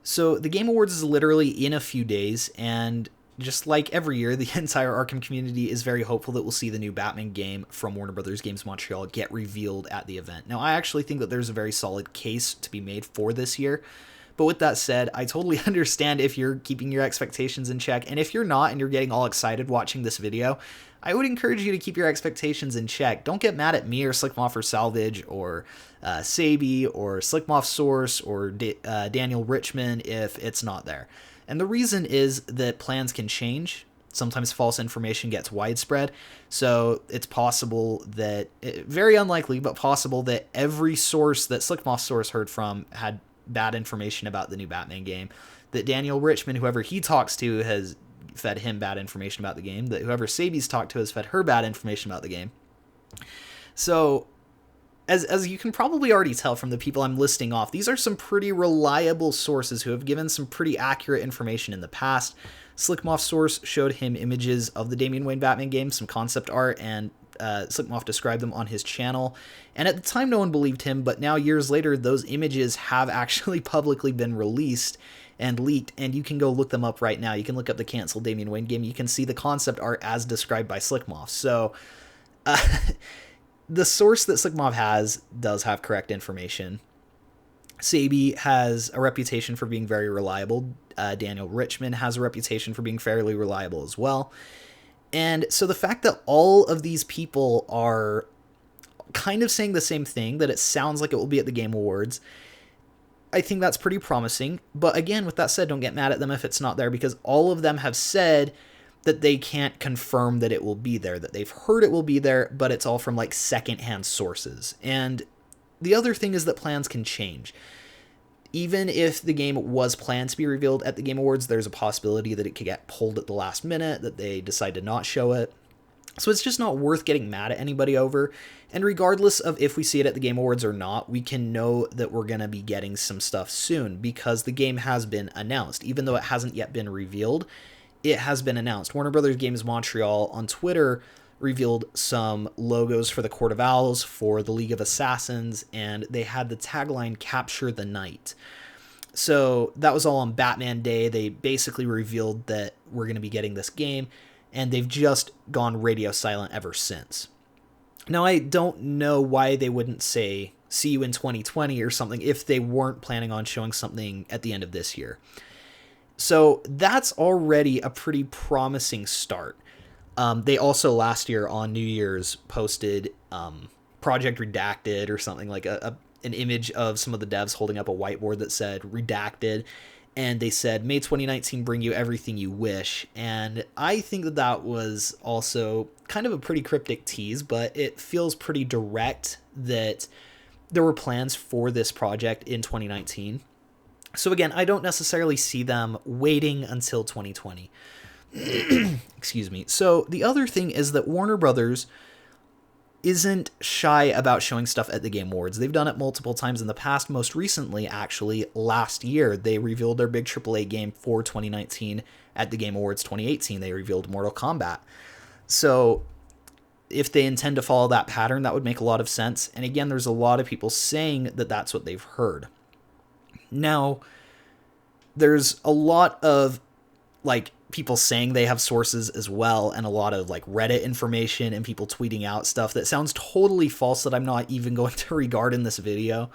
So the Game Awards is literally in a few days, and just like every year, the entire Arkham community is very hopeful that we'll see the new Batman game from Warner Brothers Games Montreal get revealed at the event. Now, I actually think that there's a very solid case to be made for this year. But with that said, I totally understand if you're keeping your expectations in check. And if you're not and you're getting all excited watching this video, I would encourage you to keep your expectations in check. Don't get mad at me or Slickmoff or Salvage or Sabi or Slickmoff Source or Daniel Richmond if it's not there. And the reason is that plans can change. Sometimes false information gets widespread. So it's possible that, very unlikely, but possible that every source that Slickmoff's source heard from had bad information about the new Batman game. That Daniel Richmond, whoever he talks to, has fed him bad information about the game. That whoever Sabi's talked to has fed her bad information about the game. So, as you can probably already tell from the people I'm listing off, these are some pretty reliable sources who have given some pretty accurate information in the past. Slickmoff's source showed him images of the Damian Wayne Batman game, some concept art, and Slickmoff described them on his channel. And at the time, no one believed him, but now years later, those images have actually publicly been released and leaked, and you can go look them up right now. You can look up the canceled Damian Wayne game. You can see the concept art as described by Slickmoff. So, the source that Slickmoff has does have correct information. Sabi has a reputation for being very reliable. Daniel Richmond has a reputation for being fairly reliable as well. And so the fact that all of these people are kind of saying the same thing, that it sounds like it will be at the Game Awards, I think that's pretty promising. But again, with that said, don't get mad at them if it's not there, because all of them have said that they can't confirm that it will be there, that they've heard it will be there, but it's all from like secondhand sources. And the other thing is that plans can change. Even if the game was planned to be revealed at the Game Awards, there's a possibility that it could get pulled at the last minute, that they decide to not show it. So it's just not worth getting mad at anybody over. And regardless of if we see it at the Game Awards or not, we can know that we're going to be getting some stuff soon, because the game has been announced. Even though it hasn't yet been revealed, it has been announced. Warner Brothers Games Montreal on Twitter revealed some logos for the Court of Owls, for the League of Assassins, and they had the tagline "Capture the Night." So that was all on Batman Day. They basically revealed that we're going to be getting this game, and they've just gone radio silent ever since. Now, I don't know why they wouldn't say "see you in 2020" or something if they weren't planning on showing something at the end of this year. So that's already a pretty promising start. They also last year on New Year's posted Project Redacted or something, like an image of some of the devs holding up a whiteboard that said Redacted, and they said, "May 2019 bring you everything you wish." And I think that that was also kind of a pretty cryptic tease, but it feels pretty direct that there were plans for this project in 2019. So again, I don't necessarily see them waiting until 2020. Excuse me. So the other thing is that Warner Brothers isn't shy about showing stuff at the Game Awards. They've done it multiple times in the past. Most recently, actually, last year, they revealed their big AAA game for 2019 at the Game Awards 2018. They revealed Mortal Kombat. So if they intend to follow that pattern, that would make a lot of sense. And again, there's a lot of people saying that that's what they've heard. Now, there's a lot of like people saying they have sources as well, and a lot of like Reddit information and people tweeting out stuff that sounds totally false that I'm not even going to regard in this video.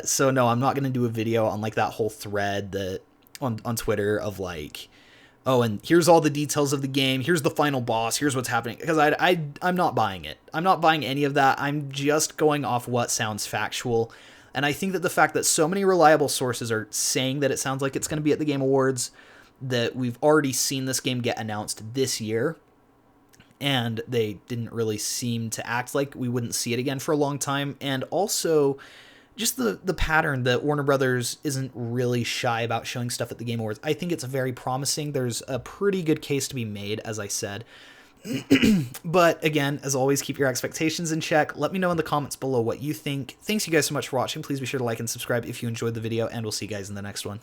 So no, I'm not going to do a video on like that whole thread that on Twitter of like, oh, and here's all the details of the game, here's the final boss, here's what's happening, because I'm not buying it. I'm not buying any of that. I'm just going off what sounds factual. And I think that the fact that so many reliable sources are saying that it sounds like it's going to be at the Game Awards, that we've already seen this game get announced this year, and they didn't really seem to act like we wouldn't see it again for a long time, and also just the pattern that Warner Brothers isn't really shy about showing stuff at the Game Awards. I think it's very promising. There's a pretty good case to be made, as I said. But again, as always, keep your expectations in check. Let me know in the comments below what you think. Thanks you guys so much for watching. Please be sure to like and subscribe if you enjoyed the video, and we'll see you guys in the next one.